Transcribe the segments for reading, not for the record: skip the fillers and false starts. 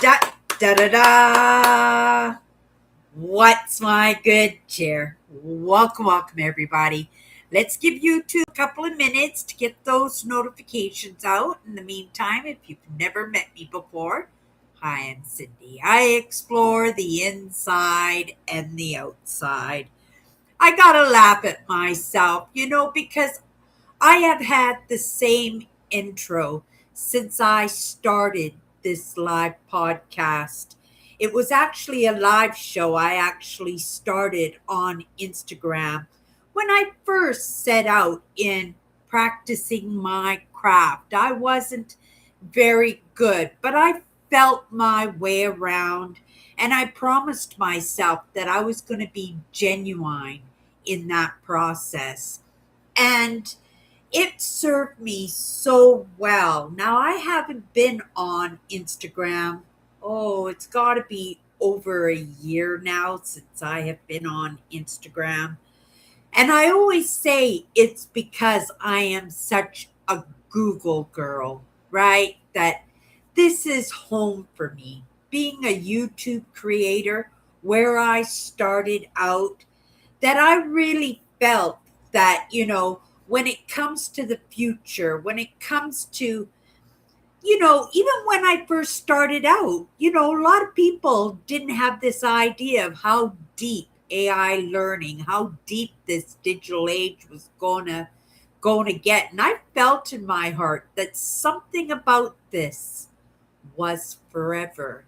Da da da da. What's my good chair? Welcome, everybody. Let's give YouTube a couple of minutes to get those notifications out. In the meantime, if you've never met me before, hi, I'm Cindy. I explore the inside and the outside. I gotta laugh at myself, because I have had the same intro since I started this live podcast. It was actually a live show I actually started on Instagram when I first set out in practicing my craft. I wasn't very good, but I felt my way around and I promised myself that I was going to be genuine in that process. And it served me so well. Now, I haven't been on Instagram. Oh, it's got to be over a year now since I have been on Instagram. And I always say it's because I am such a Google girl, right? That this is home for me. Being a YouTube creator, where I started out, that I really felt that, when it comes to the future, when it comes to, even when I first started out, a lot of people didn't have this idea of how deep AI learning, how deep this digital age was going to get. And I felt in my heart that something about this was forever.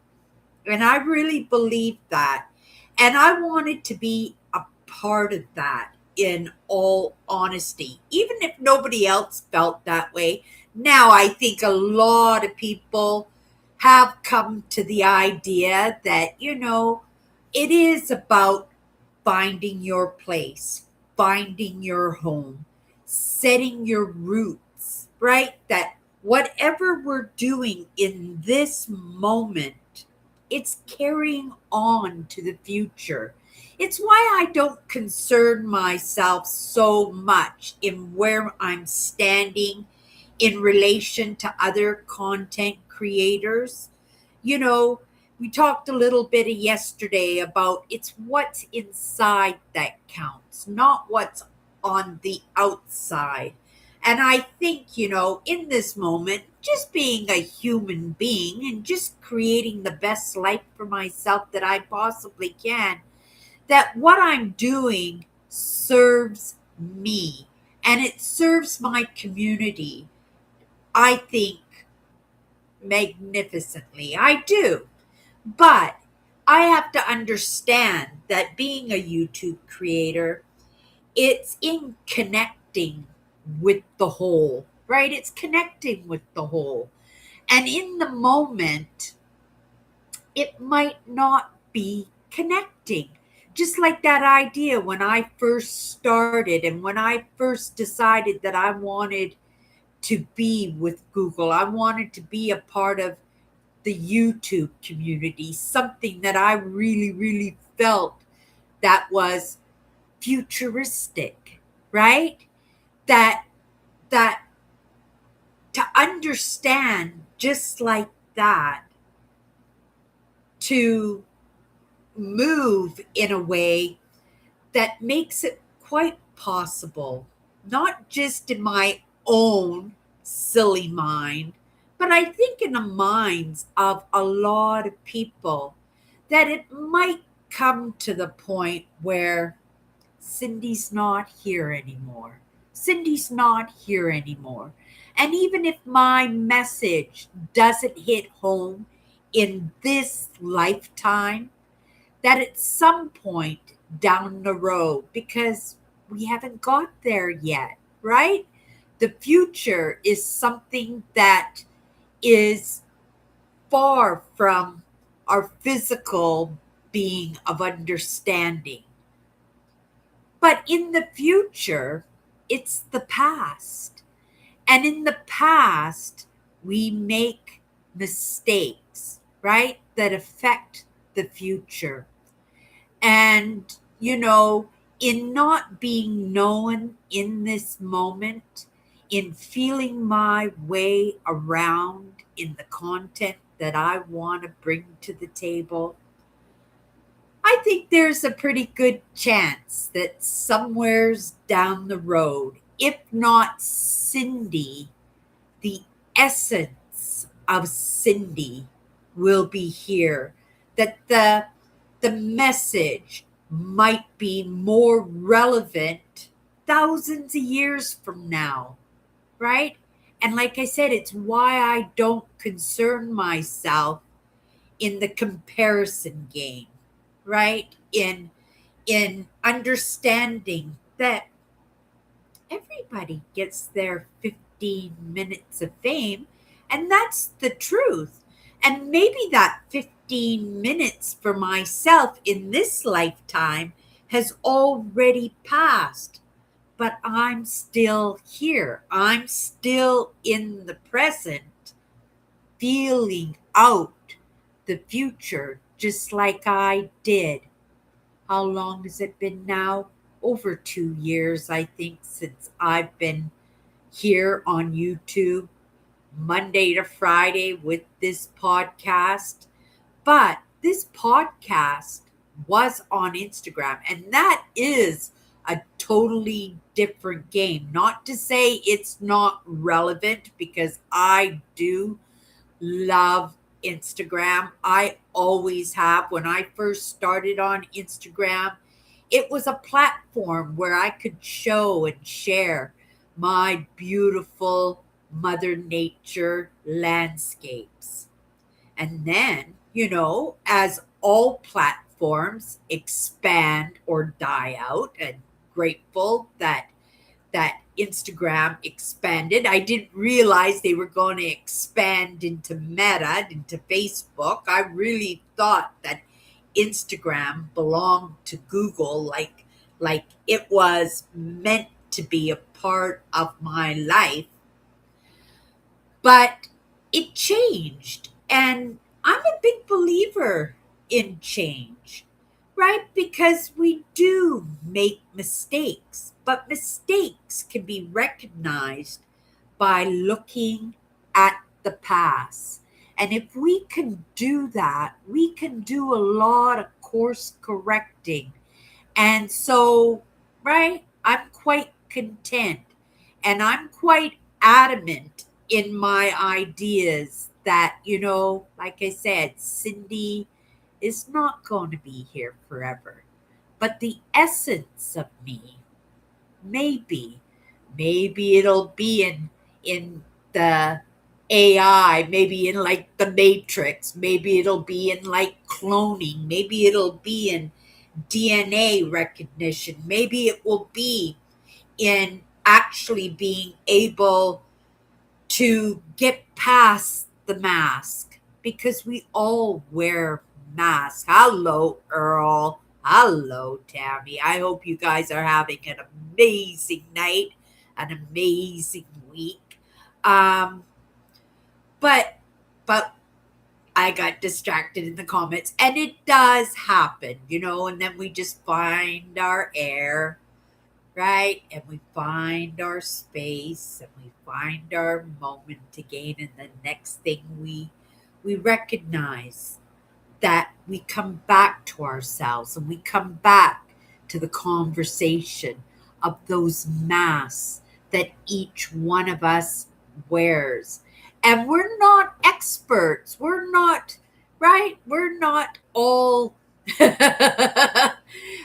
And I really believed that. And I wanted to be a part of that in all honesty, even if nobody else felt that way. Now, I think a lot of people have come to the idea that, it is about finding your place, finding your home, setting your roots, right? That whatever we're doing in this moment, it's carrying on to the future. It's why I don't concern myself so much in where I'm standing in relation to other content creators. You know, we talked a little bit yesterday about it's what's inside that counts, not what's on the outside. And I think, in this moment, just being a human being and just creating the best life for myself that I possibly can, that what I'm doing serves me and it serves my community, I think, magnificently. I do. But I have to understand that being a YouTube creator, it's in connecting with the whole, right? It's connecting with the whole. And in the moment, it might not be connecting. Just like that idea when I first started and when I first decided that I wanted to be with Google, I wanted to be a part of the YouTube community, something that I really, really felt that was futuristic, right? That that to understand just like that, to move in a way that makes it quite possible, not just in my own silly mind, but I think in the minds of a lot of people, that it might come to the point where Cindy's not here anymore. Cindy's not here anymore. And even if my message doesn't hit home in this lifetime, that at some point down the road, because we haven't got there yet, right? The future is something that is far from our physical being of understanding. But in the future, it's the past. And in the past, we make mistakes, right? That affect the future. And, in not being known in this moment, in feeling my way around in the content that I want to bring to the table, I think there's a pretty good chance that somewheres down the road, if not Cindy, the essence of Cindy will be here. That the message might be more relevant thousands of years from now, right? And like I said, it's why I don't concern myself in the comparison game, right? In understanding that everybody gets their 15 minutes of fame, and that's the truth. And maybe that 15 minutes for myself in this lifetime has already passed, but I'm still here. I'm still in the present, feeling out the future just like I did. How long has it been now? Over 2 years, I think, since I've been here on YouTube, Monday to Friday with this podcast. But this podcast was on Instagram, and that is a totally different game. Not to say it's not relevant, because I do love Instagram. I always have. When I first started on Instagram, it was a platform where I could show and share my beautiful Mother Nature landscapes. And then, as all platforms expand or die out, and grateful that Instagram expanded. I didn't realize they were going to expand into Meta, into Facebook. I really thought that Instagram belonged to Google, like it was meant to be a part of my life. But it changed, and I'm a big believer in change, right? Because we do make mistakes, but mistakes can be recognized by looking at the past. And if we can do that, we can do a lot of course correcting. And so, right, I'm quite content, and I'm quite adamant in my ideas that, like I said, Cindy is not going to be here forever. But the essence of me, maybe, maybe it'll be in the AI, maybe in like the Matrix, maybe it'll be in like cloning, maybe it'll be in DNA recognition, maybe it will be in actually being able to get past the mask, because we all wear masks. Hello, Earl. Hello, Tammy. I hope you guys are having an amazing night, an amazing week. Um, but but I got distracted in the comments, and it does happen, and then we just find our air, right? And we find our space, and we find our moment again, and the next thing we recognize that we come back to ourselves, and we come back to the conversation of those masks that each one of us wears. And we're not experts. We're not, right? We're not all, I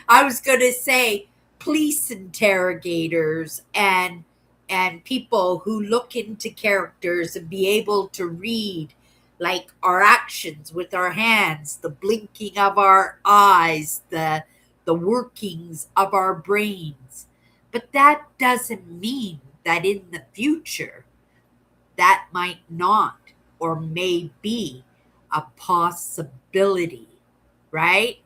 was going to say, police interrogators and people who look into characters and be able to read like our actions with our hands, the blinking of our eyes, the workings of our brains. But that doesn't mean that in the future that might not or may be a possibility, right?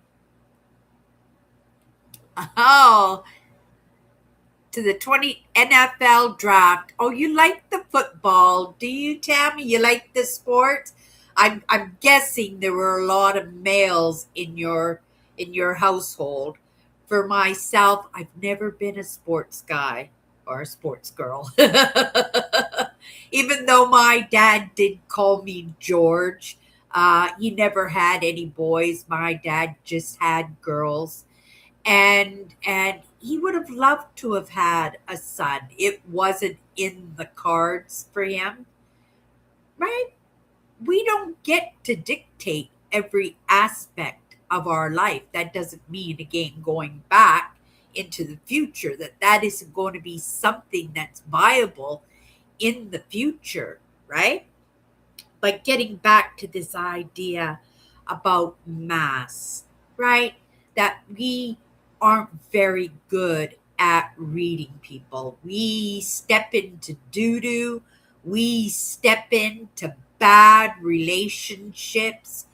Oh, to the 20 NFL draft. Oh, you like the football, do you, Tammy? You like the sports? I'm guessing there were a lot of males in your household. For myself, I've never been a sports guy. or a sports girl. Even though my dad did call me George, he never had any boys. My dad just had girls, and he would have loved to have had a son. It wasn't in the cards for him, right? We don't get to dictate every aspect of our life. That doesn't mean, again, going back into the future, that isn't going to be something that's viable in the future, right? But getting back to this idea about mass, right? That we aren't very good at reading people. We step into doo doo, we step into bad relationships,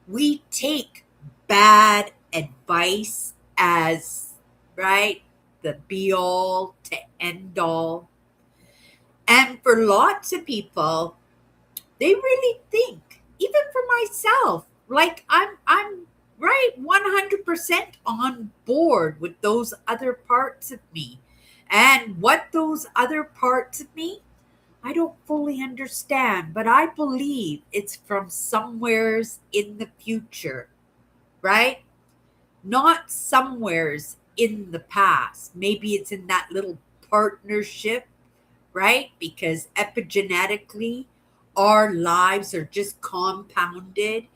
we take bad advice as, right, the be all to end all. And for lots of people, they really think, even for myself, like I'm right 100% on board with those other parts of me. And what those other parts of me, I don't fully understand, but I believe it's from somewheres in the future, right? Not somewheres in the past. Maybe it's in that little partnership, right? Because epigenetically, our lives are just compounded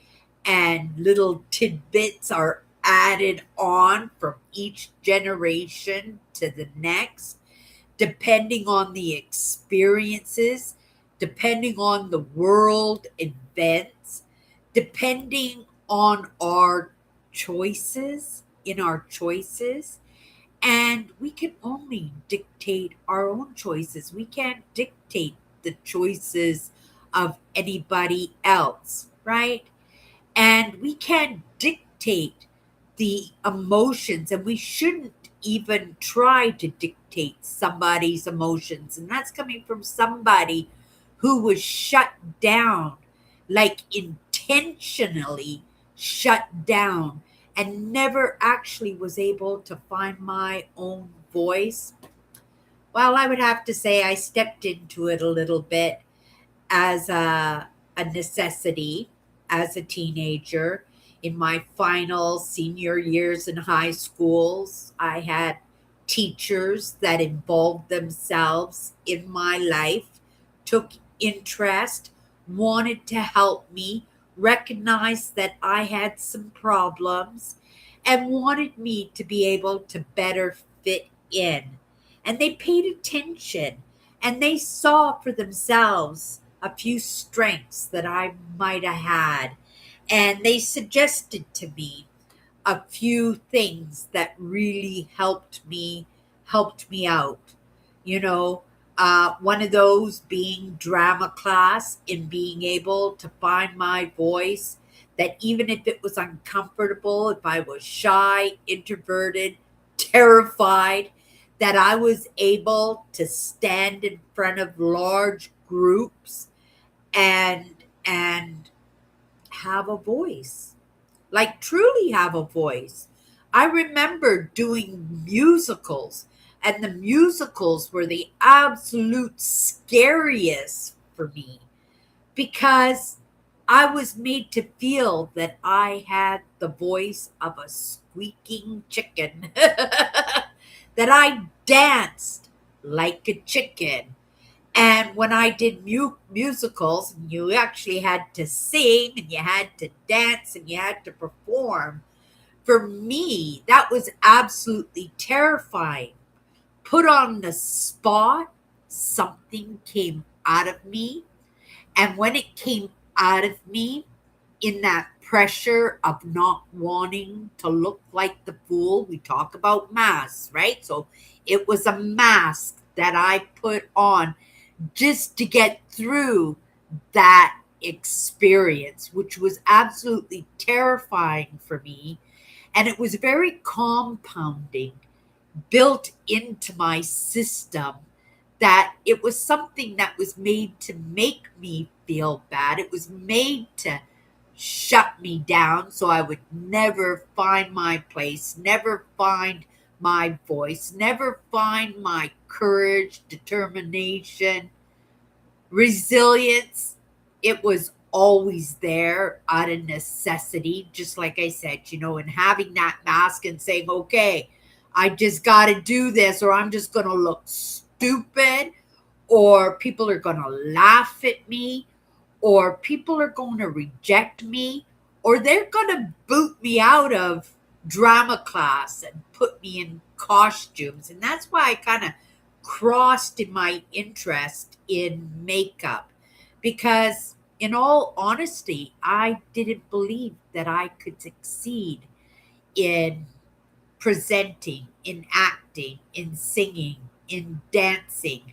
and little tidbits are added on from each generation to the next, depending on the experiences, depending on the world events, depending on our choices, in our choices. And we can only dictate our own choices. We can't dictate the choices of anybody else, right? And we can't dictate the emotions, and we shouldn't even try to dictate somebody's emotions. And that's coming from somebody who was shut down, like intentionally shut down, and never actually was able to find my own voice. Well, I would have to say I stepped into it a little bit as a necessity as a teenager. In my final senior years in high schools, I had teachers that involved themselves in my life, took interest, wanted to help me, recognized that I had some problems, and wanted me to be able to better fit in. And they paid attention, and they saw for themselves a few strengths that I might have had. And they suggested to me a few things that really helped me out. You know, one of those being drama class, and being able to find my voice. That even if it was uncomfortable, if I was shy, introverted, terrified, that I was able to stand in front of large groups and have a voice, like truly have a voice. I remember doing musicals, and the musicals were the absolute scariest for me because I was made to feel that I had the voice of a squeaking chicken, that I danced like a chicken. And when I did musicals, you actually had to sing and you had to dance and you had to perform. For me, that was absolutely terrifying. Put on the spot, something came out of me. And when it came out of me, in that pressure of not wanting to look like the fool, we talk about masks, right? So it was a mask that I put on just to get through that experience, which was absolutely terrifying for me. And it was very compounding, built into my system, that it was something that was made to make me feel bad. It was made to shut me down so I would never find my place, never find my voice, never find my courage, determination, resilience. It was always there out of necessity, just like I said, and having that mask and saying, okay, I just got to do this, or I'm just going to look stupid, or people are going to laugh at me, or people are going to reject me, or they're going to boot me out of drama class and put me in costumes. And that's why I kind of crossed in my interest in makeup, because in all honesty, I didn't believe that I could succeed in presenting, in acting, in singing, in dancing.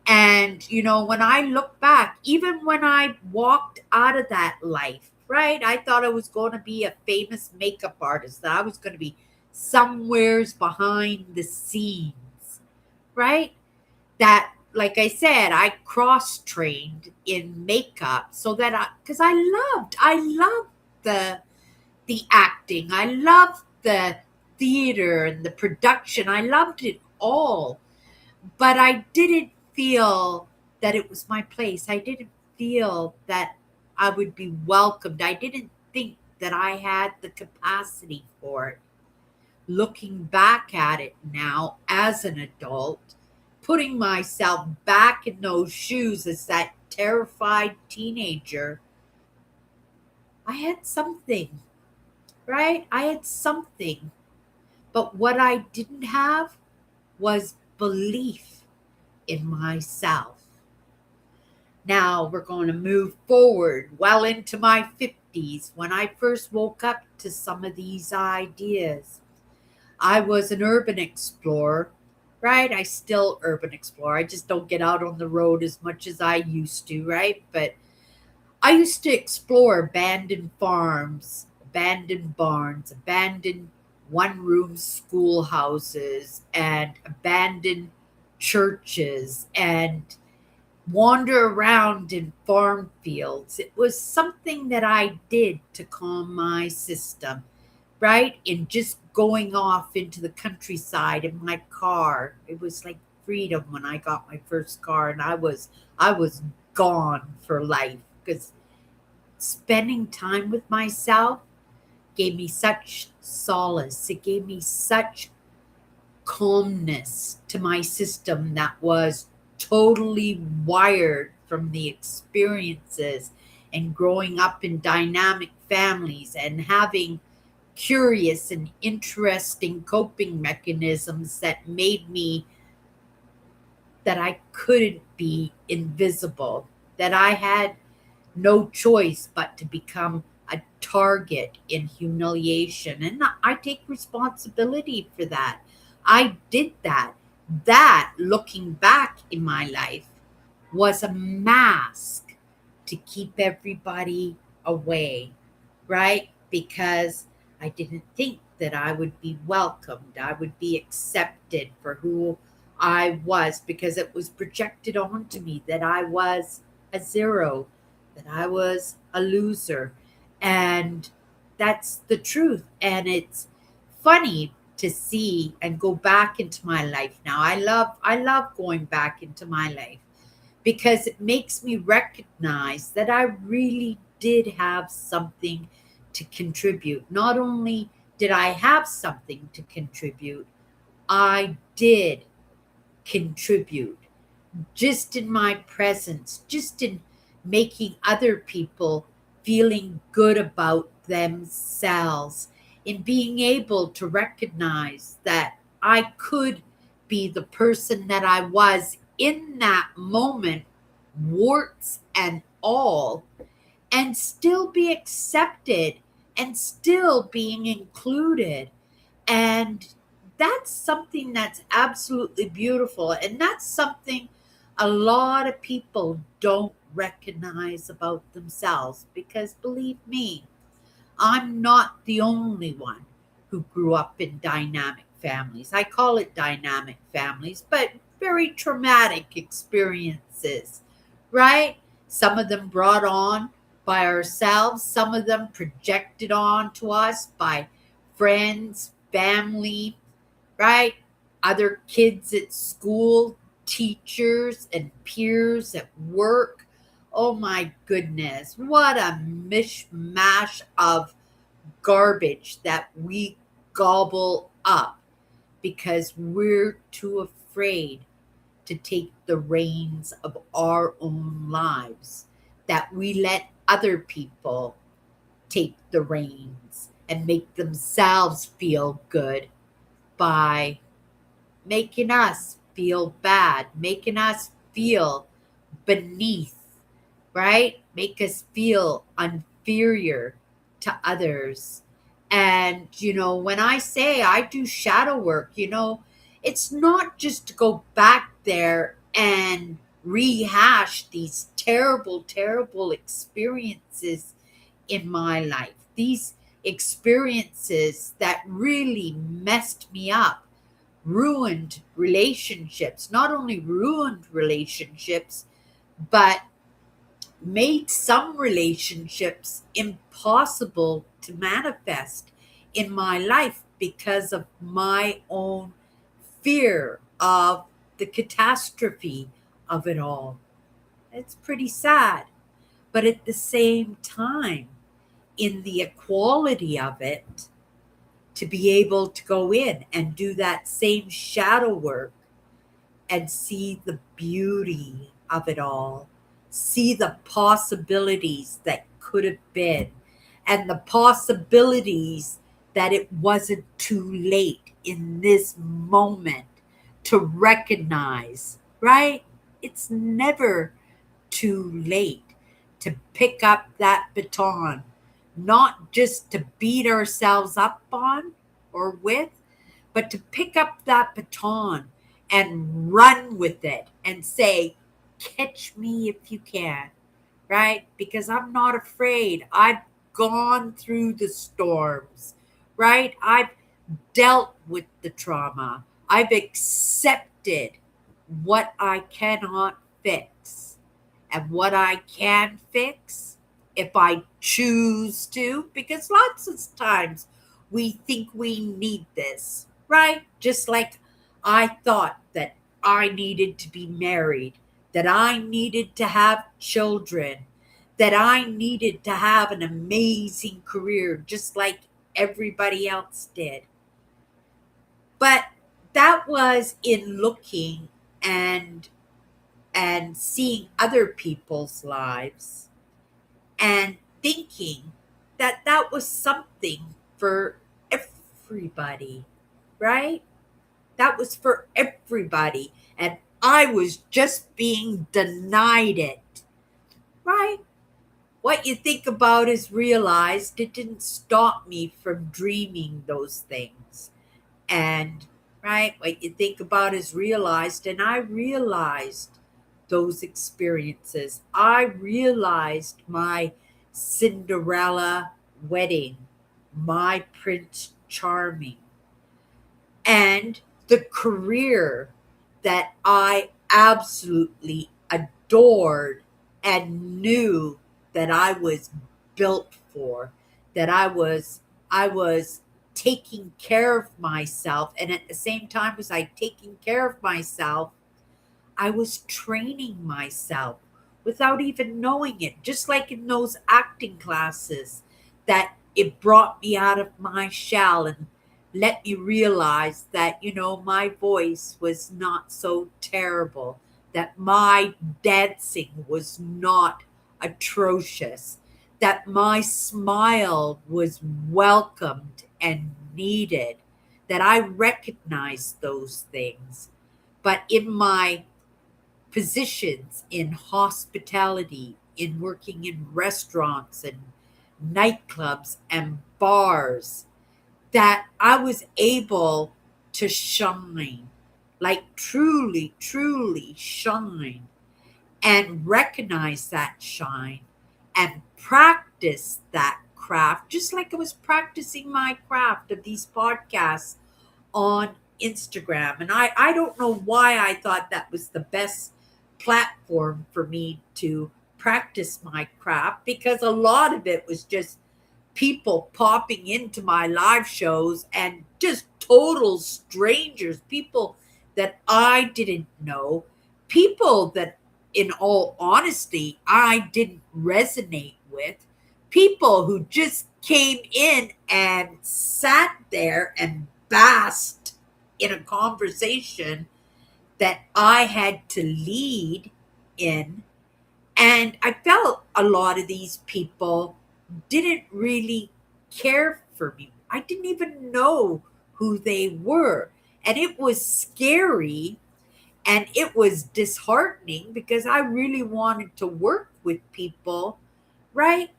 And, when I look back, even when I walked out of that life, right, I thought I was going to be a famous makeup artist, that I was going to be somewheres behind the scenes, right? That, like I said, I cross trained in makeup so that because I loved the acting, I loved the theater and the production, I loved it all, but I didn't feel that it was my place. I didn't feel that I would be welcomed. I didn't think that I had the capacity for it. Looking back at it now as an adult, putting myself back in those shoes as that terrified teenager, I had something, right? I had something. But what I didn't have was belief in myself. Now we're going to move forward well into my 50s when I first woke up to some of these ideas. I was an urban explorer, right? I still urban explore. I just don't get out on the road as much as I used to, right? But I used to explore abandoned farms, abandoned barns, abandoned one room schoolhouses, and abandoned churches, and wander around in farm fields. It was something that I did to calm my system, right? In just going off into the countryside in my car. It was like freedom when I got my first car, and I was gone for life, because spending time with myself gave me such solace. It gave me such calmness to my system that was totally wired from the experiences and growing up in dynamic families and having curious and interesting coping mechanisms that made me that I couldn't be invisible, that I had no choice but to become a target in humiliation. And I take responsibility for that. I did that. That, looking back in my life, was a mask to keep everybody away, right? Because I didn't think that I would be welcomed, I would be accepted for who I was, because it was projected onto me that I was a zero, that I was a loser. And that's the truth. And it's funny to see and go back into my life now. I love going back into my life, because it makes me recognize that I really did have something to contribute. Not only did I have something to contribute, I did contribute, just in my presence, just in making other people feeling good about themselves, in being able to recognize that I could be the person that I was in that moment, warts and all, and still be accepted and still being included. And that's something that's absolutely beautiful. And that's something a lot of people don't recognize about themselves, because believe me, I'm not the only one who grew up in dynamic families. I call it dynamic families, but very traumatic experiences, right? Some of them brought on by ourselves, some of them projected on to us by friends, family, right? other kids at school, teachers and peers at work. Oh my goodness, what a mishmash of garbage that we gobble up because we're too afraid to take the reins of our own lives, that we let other people take the reins and make themselves feel good by making us feel bad, making us feel beneath, right? Make us feel inferior to others. And, when I say I do shadow work, it's not just to go back there and rehash these terrible, terrible experiences in my life. These experiences that really messed me up, ruined relationships, not only ruined relationships, but made some relationships impossible to manifest in my life because of my own fear of the catastrophe of it all. It's pretty sad. But at the same time, in the equality of it, to be able to go in and do that same shadow work and see the beauty of it all, see the possibilities that could have been, and the possibilities that it wasn't too late in this moment to recognize, right? It's never too late to pick up that baton, not just to beat ourselves up on or with, but to pick up that baton and run with it and say, catch me if you can, right? Because I'm not afraid. I've gone through the storms, right? I've dealt with the trauma. I've accepted what I cannot fix. And what I can fix, if I choose to, because lots of times we think we need this, right? Just like I thought that I needed to be married, that I needed to have children, that I needed to have an amazing career, just like everybody else did. But that was in looking and seeing other people's lives and thinking that that was something for everybody, right? That was for everybody. And I was just being denied it, right? What you think about is realized. It didn't stop me from dreaming those things. And, right, what you think about is realized. And I realized those experiences. I realized my Cinderella wedding, my Prince Charming, and the career that I absolutely adored and knew that I was built for, that I was taking care of myself, and at the same time as I taking care of myself, I was training myself without even knowing it, just like in those acting classes, that it brought me out of my shell and let me realize that, my voice was not so terrible, that my dancing was not atrocious, that my smile was welcomed and needed, that I recognized those things. But in my positions in hospitality, in working in restaurants and nightclubs and bars, that I was able to shine, like truly, truly shine, and recognize that shine and practice that craft, just like I was practicing my craft of these podcasts on Instagram. And I don't know why I thought that was the best platform for me to practice my craft, because a lot of it was just people popping into my live shows and just total strangers, people that I didn't know, people that, in all honesty, I didn't resonate with, people who just came in and sat there and basked in a conversation that I had to lead in. And I felt a lot of these people didn't really care for me. I didn't even know who they were. And it was scary and it was disheartening because I really wanted to work with people, right,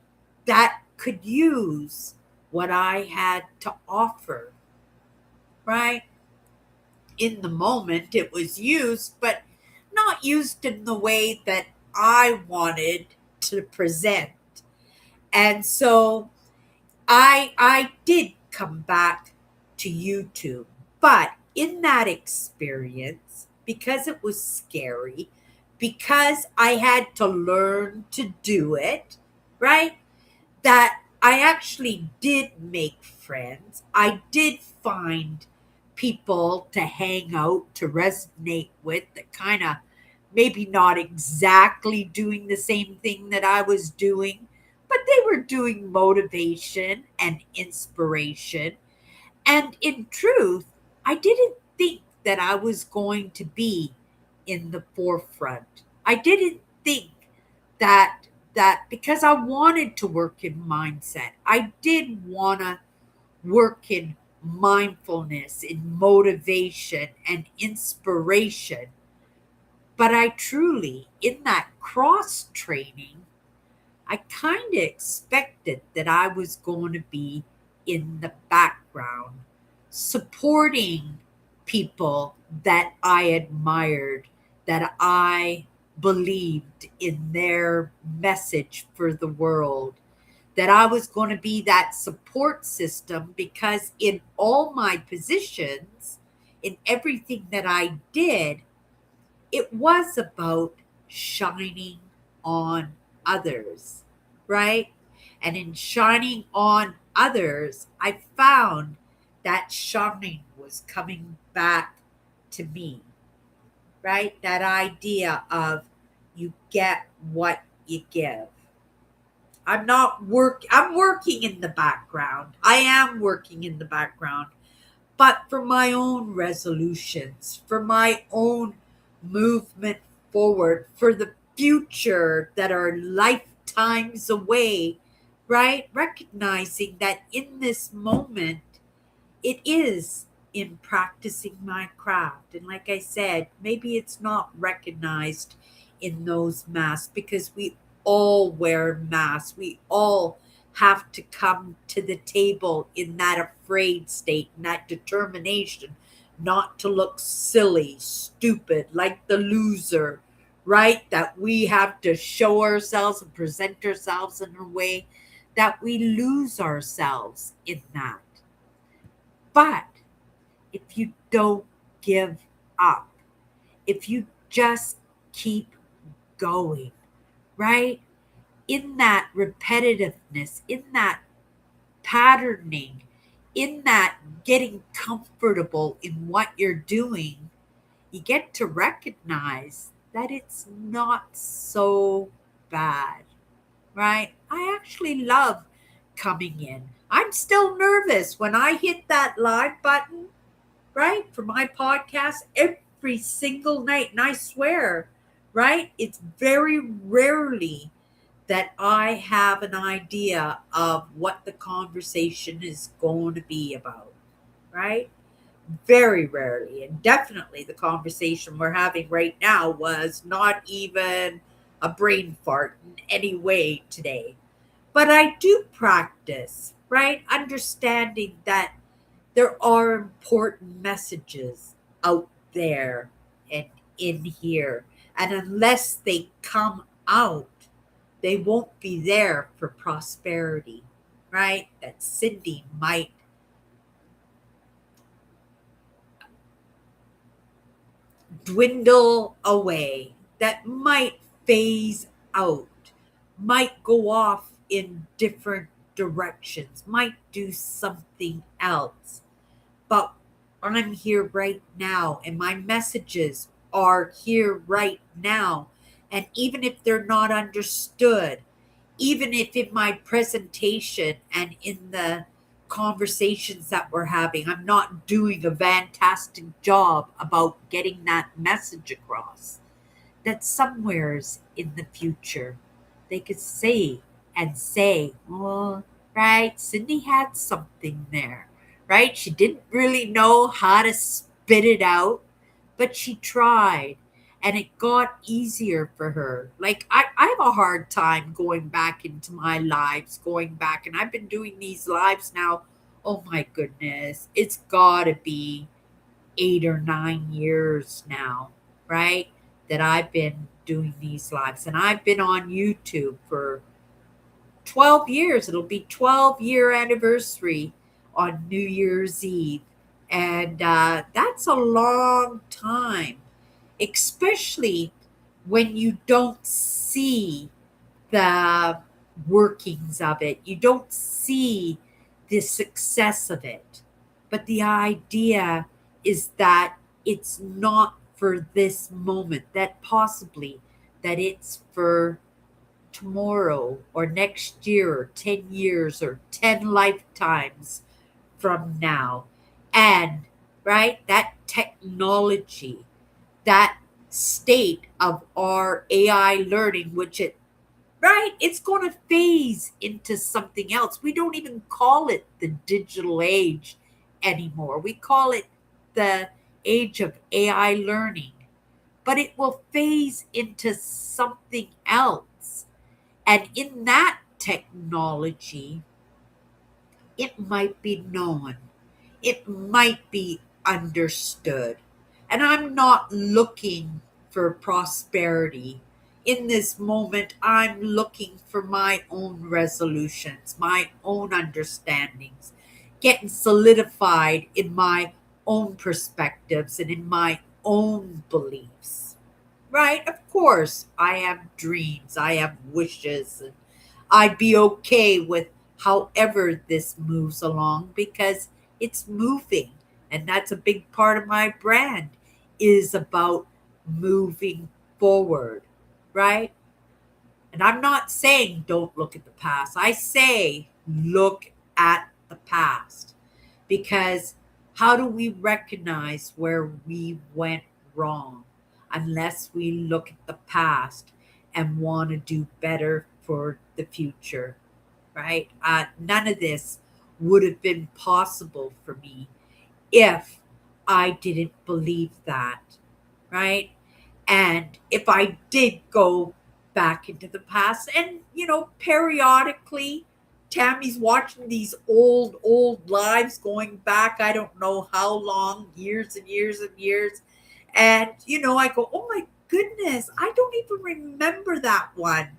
that could use what I had to offer, right? In the moment, it was used, but not used in the way that I wanted to present. And so I did come back to YouTube. But in that experience, because it was scary, because I had to learn to do it, right? That I actually did make friends. I did find people to hang out, to resonate with, that kind of maybe not exactly doing the same thing that I was doing, but they were doing motivation and inspiration. And in truth, I didn't think that I was going to be in the forefront. I didn't think that because I wanted to work in mindset. I did want to work in mindfulness, in motivation and inspiration. But I truly, in that cross training, I kind of expected that I was going to be in the background, supporting people that I admired, that I believed in their message for the world, that I was going to be that support system because in all my positions, in everything that I did, it was about shining on others, right? And in shining on others, I found that shining was coming back to me, right? That idea of you get what you give. I'm working in the background. I am working in the background, but for my own resolutions, for my own movement forward, for the future that are lifetimes away, right? Recognizing that in this moment, it is in practicing my craft. And like I said, maybe it's not recognized in those masks because we all wear masks. We all have to come to the table in that afraid state, in that determination not to look silly, stupid, like the loser, right? That we have to show ourselves and present ourselves in a way that we lose ourselves in that. But if you don't give up, if you just keep going, right? In that repetitiveness, in that patterning, in that getting comfortable in what you're doing, you get to recognize that it's not so bad, right? I actually love coming in. I'm still nervous when I hit that live button, right, for my podcast every single night. And I swear, right, it's very rarely that I have an idea of what the conversation is going to be about, right? Very rarely. And definitely the conversation we're having right now was not even a brain fart in any way today. But I do practice, right? Understanding that there are important messages out there and in here. And unless they come out, they won't be there for prosperity, right? That Cindy might dwindle away, that might phase out, might go off in different directions, might do something else. But I'm here right now, and my messages are here right now. And even if they're not understood, even if in my presentation and in the conversations that we're having, I'm not doing a fantastic job about getting that message across, that somewheres in the future they could see and say, well, right, Cindy had something there, right? She didn't really know how to spit it out, but she tried and it got easier for her. Like, I have a hard time going back into my lives, going back, and I've been doing these lives now. Oh my goodness, it's gotta be 8 or 9 years now, right? That I've been doing these lives. And I've been on YouTube for 12 years. It'll be 12-year anniversary on New Year's Eve. And that's a long time, especially when you don't see the workings of it. You don't see the success of it. But the idea is that it's not for this moment, that possibly that it's for tomorrow or next year or 10 years or 10 lifetimes from now. And right, that technology, that state of our AI learning, which it right, it's going to phase into something else. We don't even call it the digital age anymore. We call it the age of AI learning, but it will phase into something else. And in that technology, it might be known, it might be understood. And I'm not looking for prosperity. In this moment, I'm looking for my own resolutions, my own understandings, getting solidified in my own perspectives and in my own beliefs. Right? Of course, I have dreams, I have wishes, and I'd be okay with however this moves along because it's moving. And that's a big part of my brand is about moving forward, right? And I'm not saying don't look at the past. I say look at the past because how do we recognize where we went wrong unless we look at the past and want to do better for the future, right? None of this would have been possible for me if I didn't believe that, right? And if I did go back into the past, and periodically, Tammy's watching these old lives going back, I don't know how long, years and years and years. And, I go, oh my goodness, I don't even remember that one.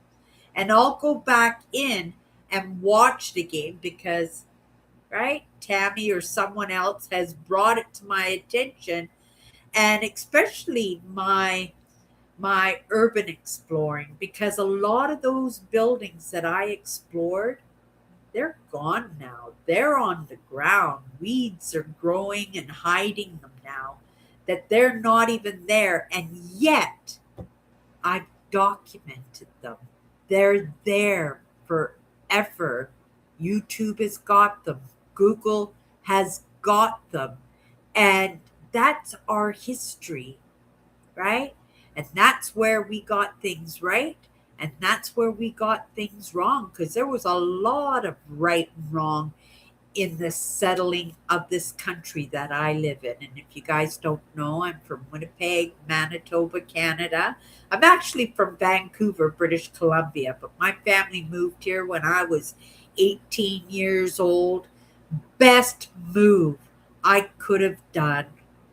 And I'll go back in and watch the game because, right, Tammy or someone else has brought it to my attention. And especially my urban exploring, because a lot of those buildings that I explored, they're gone now. They're on the ground. Weeds are growing and hiding them now, that they're not even there. And yet, I've documented them. They're there forever. YouTube has got them, Google has got them. And that's our history, right? And that's where we got things right. And that's where we got things wrong because there was a lot of right and wrong in the settling of this country that I live in. And if you guys don't know, I'm from Winnipeg, Manitoba, Canada. I'm actually from Vancouver, British Columbia, but my family moved here when I was 18 years old. Best move I could have done.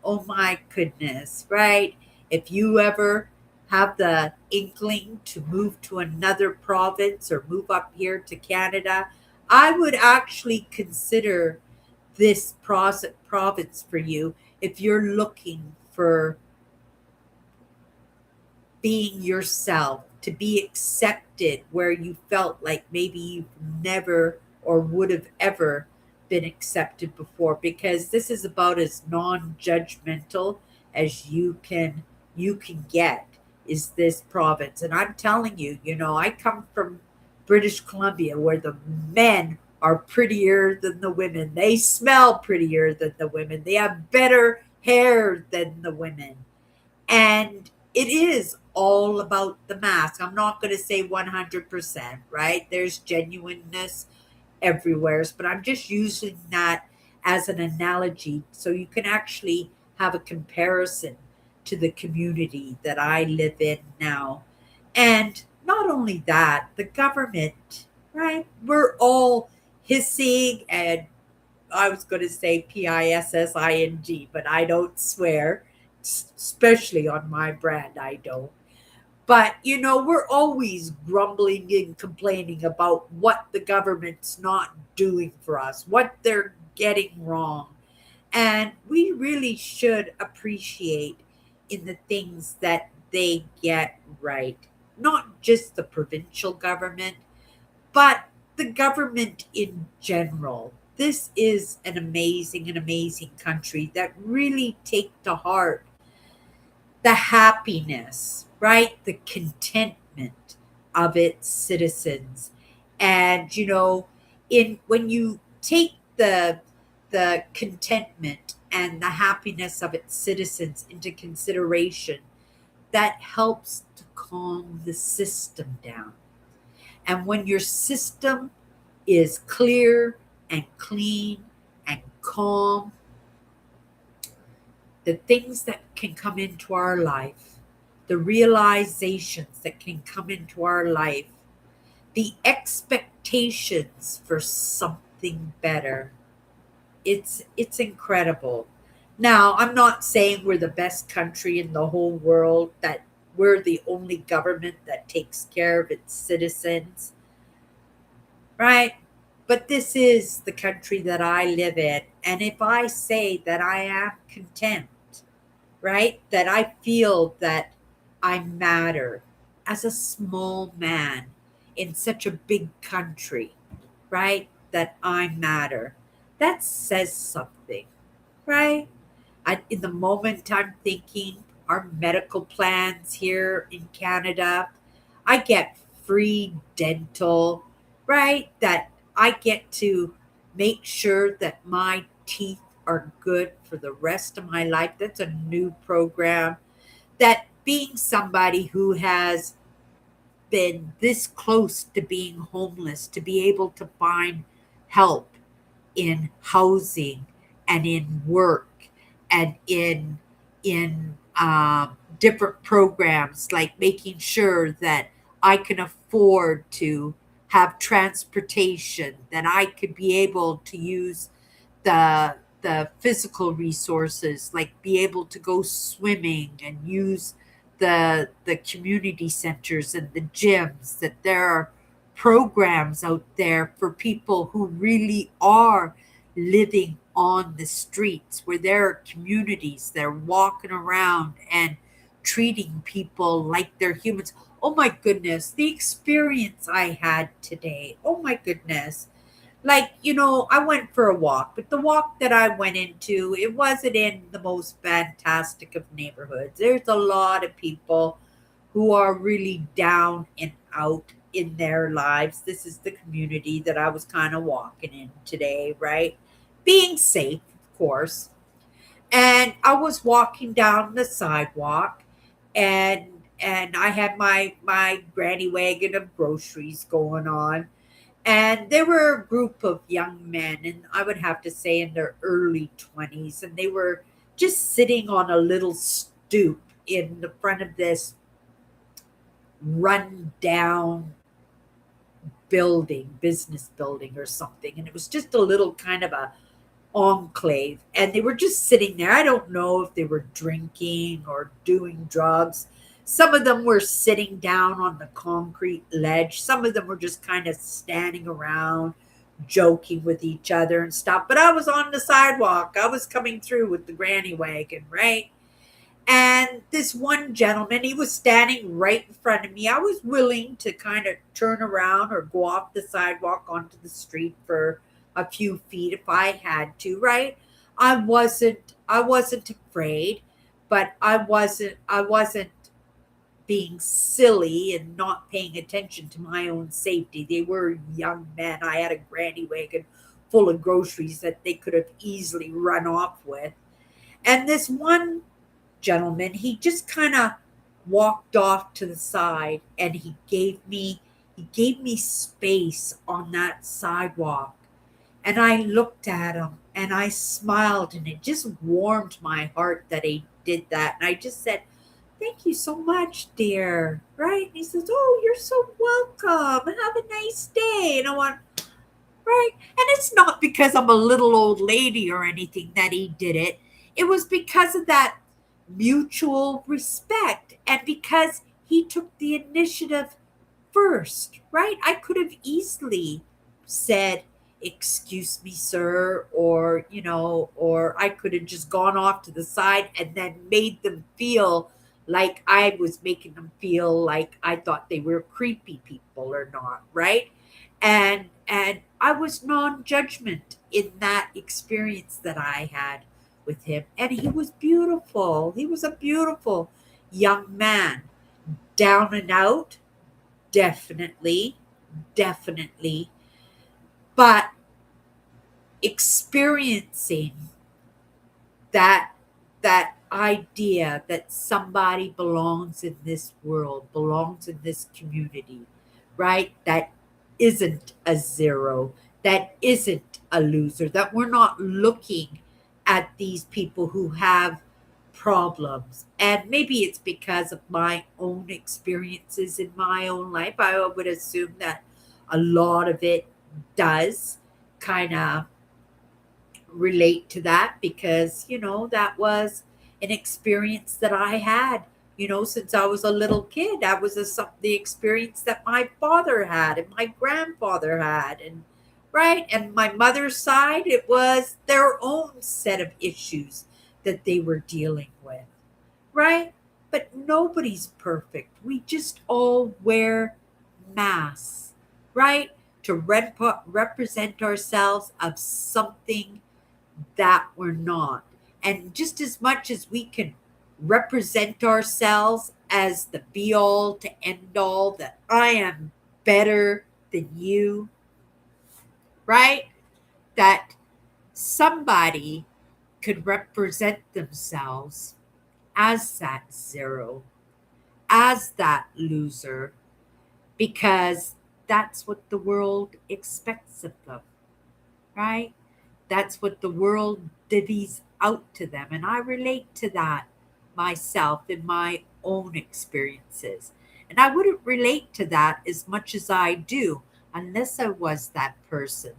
Oh my goodness, right? If you ever have the inkling to move to another province or move up here to Canada, I would actually consider this province for you if you're looking for being yourself, to be accepted where you felt like maybe you've never or would have ever been accepted before, because this is about as non-judgmental as you can get, is this province. And I'm telling you, I come from British Columbia, where the men are prettier than the women. They smell prettier than the women. They have better hair than the women. And it is all about the mask. I'm not going to say 100%, right? There's genuineness everywhere, but I'm just using that as an analogy so you can actually have a comparison to the community that I live in now. And not only that, the government, right? We're all hissing, and I was going to say PISSING, but I don't swear, especially on my brand, I don't. But, we're always grumbling and complaining about what the government's not doing for us, what they're getting wrong. And we really should appreciate in the things that they get right. Not just the provincial government, but the government in general. This is an amazing country that really take to heart the happiness, right? The contentment of its citizens. And in when you take the contentment and the happiness of its citizens into consideration, that helps to calm the system down. And when your system is clear and clean and calm, the things that can come into our life, the realizations that can come into our life, the expectations for something better. It's incredible. Now, I'm not saying we're the best country in the whole world, that we're the only government that takes care of its citizens, right? But this is the country that I live in. And if I say that I am content, right? That I feel that I matter as a small man in such a big country, right? That I matter. That says something, right? In the moment, I'm thinking our medical plans here in Canada, I get free dental, right? That I get to make sure that my teeth are good for the rest of my life. That's a new program. That being somebody who has been this close to being homeless, to be able to find help in housing and in work and in different programs, like making sure that I can afford to have transportation, that I could be able to use the physical resources, like be able to go swimming and use the community centers and the gyms, that there are programs out there for people who really are living on the streets, where there are communities, they're walking around and treating people like they're humans. Oh my goodness, the experience I had today. Oh my goodness. Like, I went for a walk, but the walk that I went into, it wasn't in the most fantastic of neighborhoods. There's a lot of people who are really down and out in their lives. This is the community that I was kind of walking in today, right? Being safe, of course. And I was walking down the sidewalk, and I had my granny wagon of groceries going on, and there were a group of young men, and I would have to say in their early 20s, and they were just sitting on a little stoop in the front of this run down building, business building or something. And it was just a little kind of a enclave. And they were just sitting there. I don't know if they were drinking or doing drugs. Some of them were sitting down on the concrete ledge. Some of them were just kind of standing around, joking with each other and stuff. But I was on the sidewalk. I was coming through with the granny wagon, right? And this one gentleman, he was standing right in front of me. I was willing to kind of turn around or go off the sidewalk onto the street for a few feet if I had to, right? I wasn't afraid, but I wasn't being silly and not paying attention to my own safety. They were young men. I had a granny wagon full of groceries that they could have easily run off with. And this one gentleman, he just kind of walked off to the side and he gave me space on that sidewalk. And I looked at him and I smiled, and it just warmed my heart that he did that. And I just said, "Thank you so much, dear." Right? And he says, "Oh, you're so welcome. Have a nice day." And I went, right. And it's not because I'm a little old lady or anything that he did it. It was because of that mutual respect and because he took the initiative first, right? I could have easily said, "Excuse me, sir," or I could have just gone off to the side and then made them feel like I was making them feel like I thought they were creepy people or not, right? And I was non-judgment in that experience that I had with him. And he was beautiful. He was a beautiful young man. Down and out, definitely, definitely. But experiencing that that idea that somebody belongs in this world, belongs in this community, right? That isn't a zero, that isn't a loser, that we're not looking at these people who have problems. And maybe it's because of my own experiences in my own life. I would assume that a lot of it does kind of relate to that because, that was an experience that I had, since I was a little kid. That was the experience that my father had and my grandfather had. And right. And my mother's side, it was their own set of issues that they were dealing with. Right. But nobody's perfect. We just all wear masks, right? To represent ourselves of something that we're not. And just as much as we can represent ourselves as the be all to end all, that I am better than you, right? That somebody could represent themselves as that zero, as that loser, because that's what the world expects of them, right? That's what the world divvies out to them. And I relate to that myself in my own experiences. And I wouldn't relate to that as much as I do unless I was that person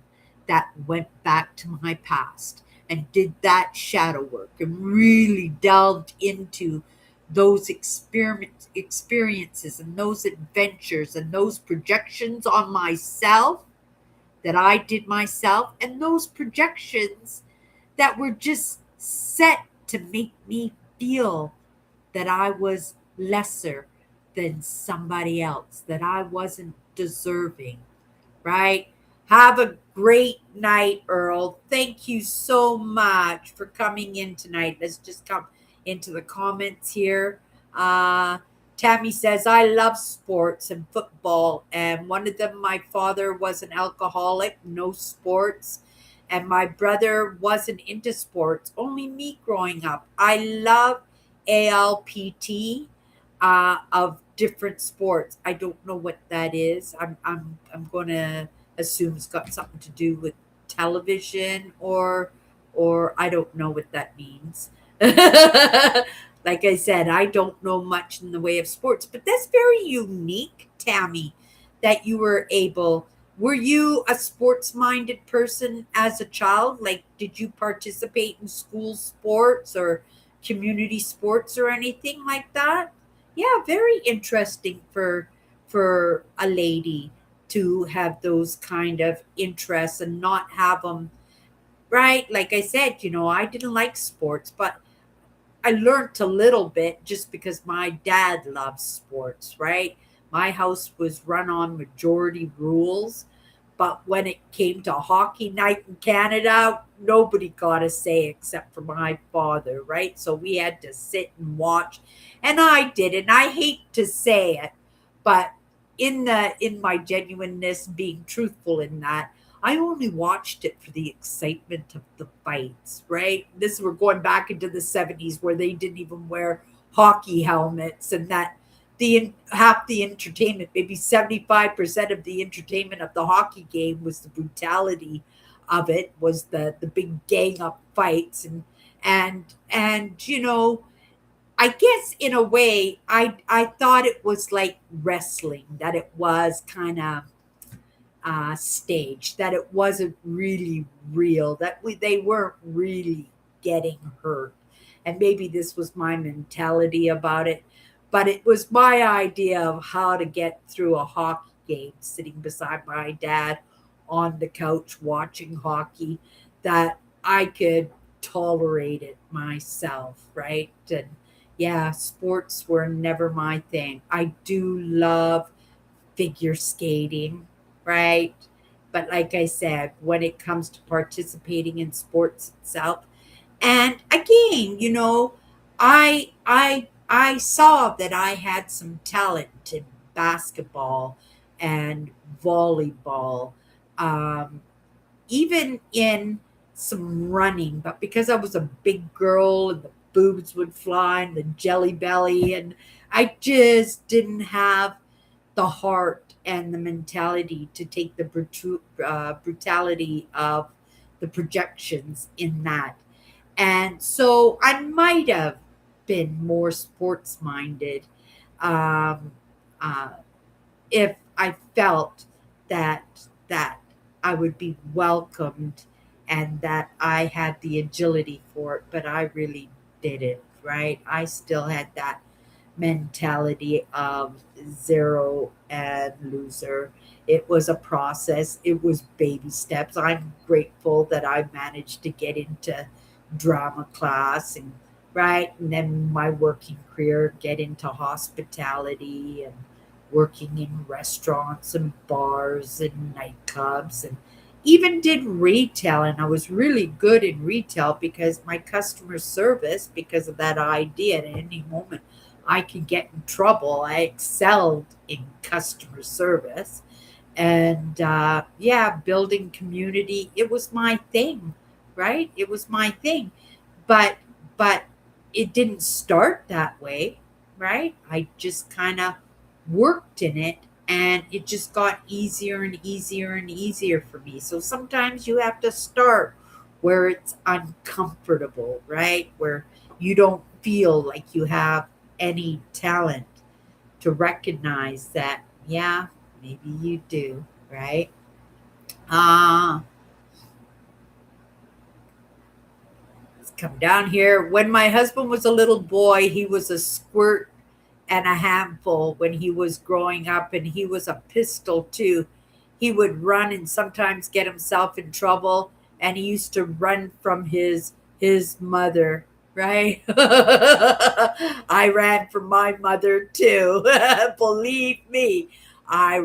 that went back to my past and did that shadow work and really delved into those experiences and those adventures and those projections on myself that I did myself, and those projections that were just set to make me feel that I was lesser than somebody else, that I wasn't deserving, right? Have a great night, Earl. Thank you so much for coming in tonight. Let's just come into the comments here. Uh, Tammy says, "I love sports and football. And one of them, my father was an alcoholic, no sports. And my brother wasn't into sports, only me growing up. I love ALPT of different sports. I don't know what that is. I'm going to assume it's got something to do with television or I don't know what that means." Like I said, I don't know much in the way of sports, but that's very unique, Tammy, that you were able. Were you a sports minded person as a child? Like, did you participate in school sports or community sports or anything like that? Yeah, very interesting for a lady to have those kind of interests and not have them, right? Like I said, I didn't like sports, but I learned a little bit just because my dad loves sports, right? My house was run on majority rules, but when it came to hockey night in Canada, nobody got a say except for my father, right? So we had to sit and watch, and I did, and I hate to say it, but in my genuineness, being truthful in that, I only watched it for the excitement of the fights, right? This we're going back into the 70s where they didn't even wear hockey helmets, and that the half the entertainment, maybe 75% of the entertainment of the hockey game was the brutality of it, was the big gang up fights and I guess in a way I thought it was like wrestling, that it was kind of stage, that it wasn't really real, that they weren't really getting hurt. And maybe this was my mentality about it, but it was my idea of how to get through a hockey game, sitting beside my dad on the couch watching hockey, that I could tolerate it myself, right? And yeah, sports were never my thing. I do love figure skating, right? But like I said, when it comes to participating in sports itself, and again, I saw that I had some talent in basketball and volleyball, um, even in some running. But because I was a big girl and the boobs would fly and the jelly belly, and I just didn't have the heart and the mentality to take the brutality of the projections in that. And so I might have been more sports minded, um, uh, if I felt that I would be welcomed and that I had the agility for it, but I really didn't, right? I still had that mentality of zero and loser. It was a process, it was baby steps. I'm grateful that I managed to get into drama class and right, and then my working career, get into hospitality and working in restaurants and bars and nightclubs, and even did retail. And I was really good in retail because my customer service, because of that idea, at any moment I could get in trouble. I excelled in customer service. And yeah, building community, it was my thing, right? It was my thing. But it didn't start that way, right? I just kind of worked in it, and it just got easier and easier and easier for me. So sometimes you have to start where it's uncomfortable, right? Where you don't feel like you have any talent, to recognize that, yeah, maybe you do, right? Uh, let's come down here. When my husband was a little boy, he was a squirt and a handful when he was growing up, and he was a pistol too. He would run and sometimes get himself in trouble, and he used to run from his mother, right? I ran from my mother too. Believe me, I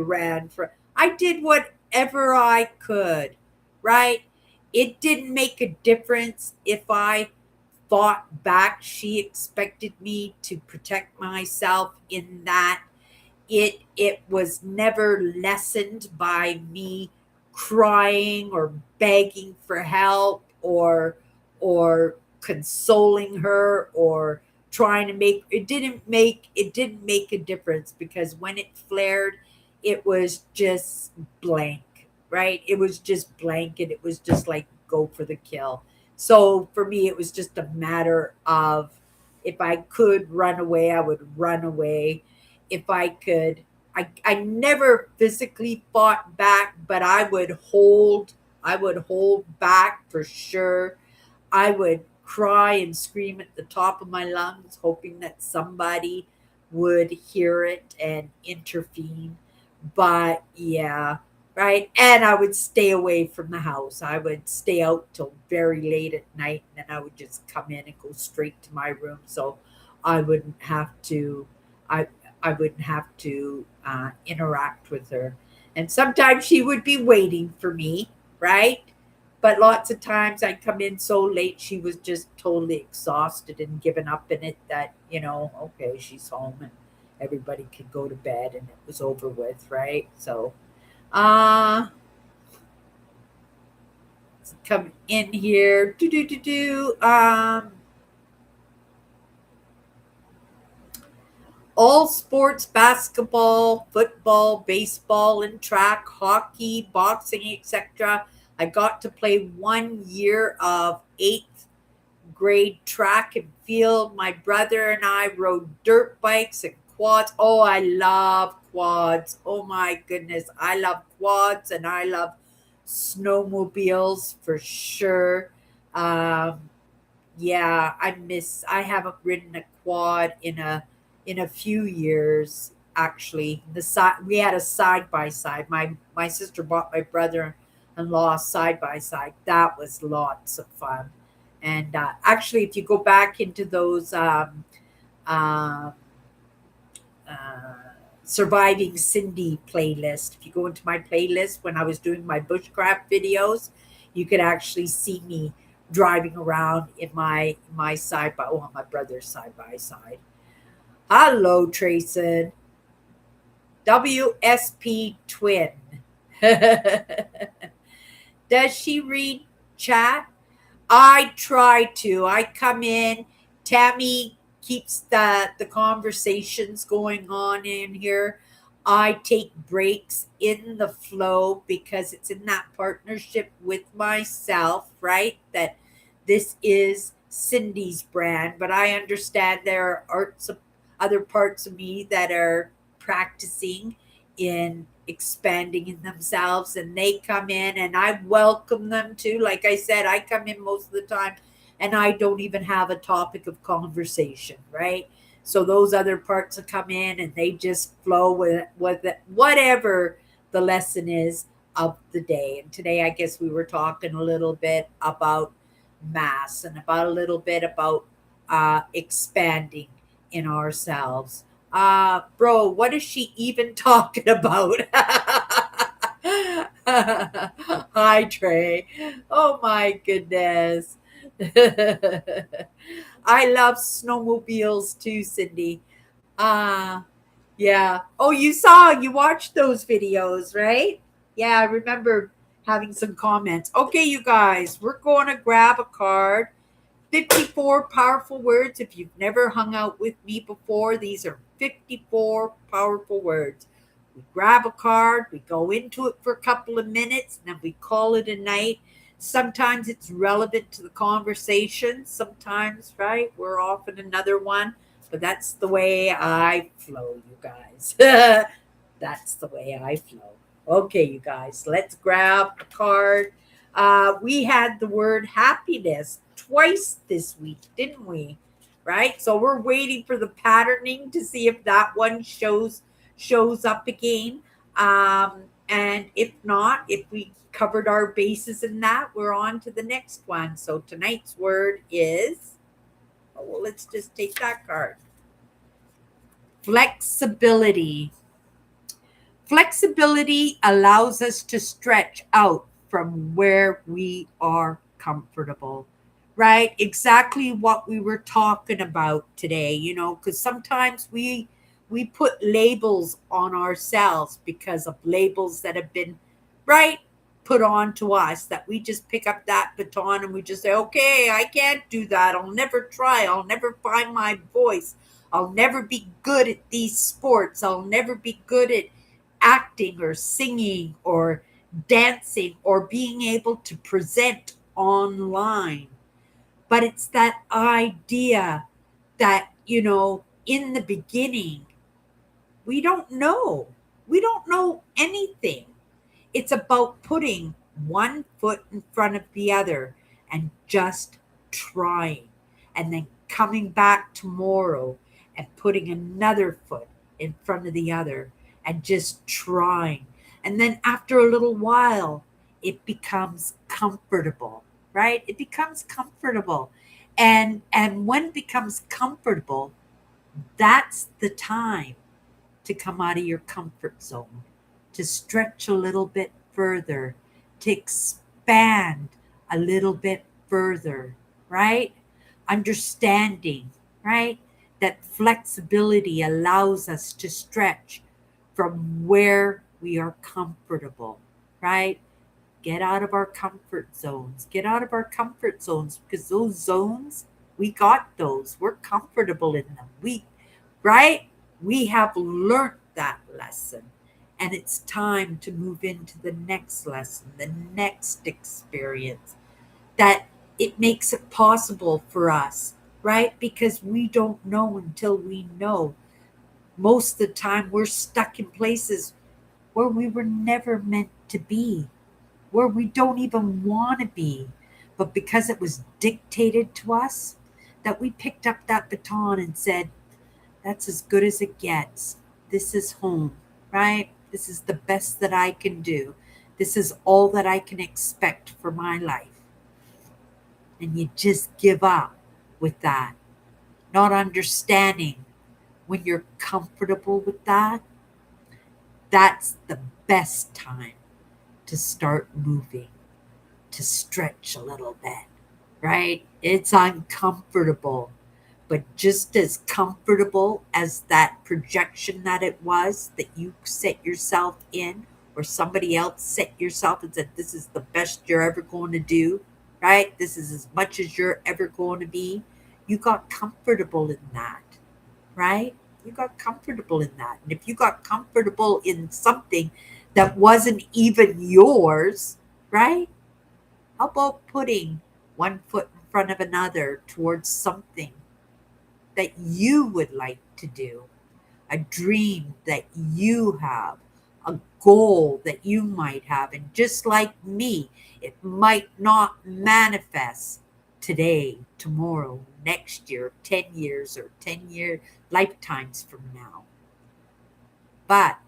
did whatever I could, right? It didn't make a difference if I fought back. She expected me to protect myself in that. It was never lessened by me crying or begging for help, or consoling her, or trying to make it didn't make a difference, because when it flared, it was just blank, right? It was just blank, and it was just like go for the kill. So for me, it was just a matter of, if I could run away, I would run away. If I could, I never physically fought back, but I would hold back for sure. I would cry and scream at the top of my lungs, hoping that somebody would hear it and intervene. But yeah, right? And I would stay away from the house. I would stay out till very late at night, and then I would just come in and go straight to my room, so I wouldn't have to. I I wouldn't have to interact with her, and sometimes she would be waiting for me, right? But lots of times I'd come in so late, she was just totally exhausted and given up in it that, okay, she's home and everybody could go to bed and it was over with, right? So, uh, come in here. Do do do do. All sports: basketball, football, baseball, and track, hockey, boxing, etc. I got to play 1 year of eighth grade track and field. My brother and I rode dirt bikes and quads. Oh, I love quads. Oh my goodness. I love quads and I love snowmobiles for sure. Um, yeah, I haven't ridden a quad in a few years actually. The side we had a side by side. My sister bought my brother-in-law side by side. That was lots of fun. And actually, if you go back into those um, uh, surviving Cindy playlist, if you go into my playlist when I was doing my bushcraft videos, you could actually see me driving around in my side by my brother's side by side. Hello, Trayson. WSP twin. Does she read chat? I try to. I come in. Tammy keeps the conversations going on in here. I take breaks in the flow because it's in that partnership with myself, right? That this is Cindy's brand, but I understand there are other parts of me that are practicing in expanding in themselves, and they come in and I welcome them too. Like I said, I come in most of the time and I don't even have a topic of conversation, right? So those other parts will come in and they just flow with it, whatever the lesson is of the day. And today I guess we were talking a little bit about mass and about a little bit about expanding in ourselves. Bro, what is she even talking about? Hi, Trey. Oh my goodness. I love snowmobiles too, Cindy. Uh, yeah. Oh, you watched those videos, right? Yeah, I remember having some comments. Okay, you guys, we're going to grab a card. 54 powerful words. If you've never hung out with me before, these are 54 powerful words. We grab a card, we go into it for a couple of minutes, and then we call it a night. Sometimes it's relevant to the conversation. Sometimes, right, we're off in another one. But that's the way I flow, you guys. That's the way I flow. Okay, you guys, let's grab a card. We had the word happiness twice this week, didn't we? Right? So we're waiting for the patterning to see if that one shows up again. And if not, if we covered our bases in that, we're on to the next one. So tonight's word is, oh, well, let's just take that card. Flexibility. Flexibility allows us to stretch out from where we are comfortable, right? Exactly what we were talking about today, because sometimes we put labels on ourselves because of labels that have been right put on to us, that we just pick up that baton and we just say, okay, I can't do that. I'll never try. I'll never find my voice. I'll never be good at these sports. I'll never be good at acting or singing or dancing or being able to present online. But it's that idea that, in the beginning, we don't know. We don't know anything. It's about putting one foot in front of the other and just trying, and then coming back tomorrow and putting another foot in front of the other and just trying. And then after a little while, it becomes comfortable, right? It becomes comfortable. And when it becomes comfortable, that's the time to come out of your comfort zone, to stretch a little bit further, to expand a little bit further, right? Understanding, right? That flexibility allows us to stretch from where we are comfortable, right? Get out of our comfort zones. Get out of our comfort zones because those zones, we got those. We're comfortable in them. Right? We have learned that lesson. And it's time to move into the next lesson, the next experience, that it makes it possible for us, right? Because we don't know until we know. Most of the time, we're stuck in places where we were never meant to be, where we don't even want to be. But because it was dictated to us, that we picked up that baton and said, that's as good as it gets. This is home, right? This is the best that I can do. This is all that I can expect for my life. And you just give up with that, not understanding when you're comfortable with that, that's the best time to start moving, to stretch a little bit, right? It's uncomfortable, but just as comfortable as that projection that it was that you set yourself in, or somebody else set yourself and said, this is the best you're ever going to do, right? This is as much as you're ever going to be. You got comfortable in that, right? You got comfortable in that. And if you got comfortable in something that wasn't even yours, right? How about putting one foot in front of another towards something that you would like to do, a dream that you have, a goal that you might have? And just like me, it might not manifest today, tomorrow, next year, 10 years, or 10-year lifetimes from now. But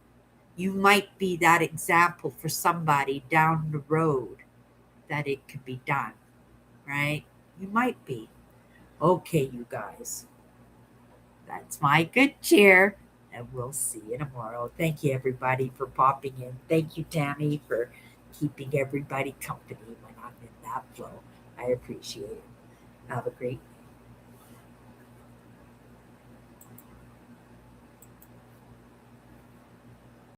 you might be that example for somebody down the road that it could be done, right? You might be. Okay, you guys. That's my good cheer. And we'll see you tomorrow. Thank you, everybody, for popping in. Thank you, Tammy, for keeping everybody company when I'm in that flow. I appreciate it. Have a great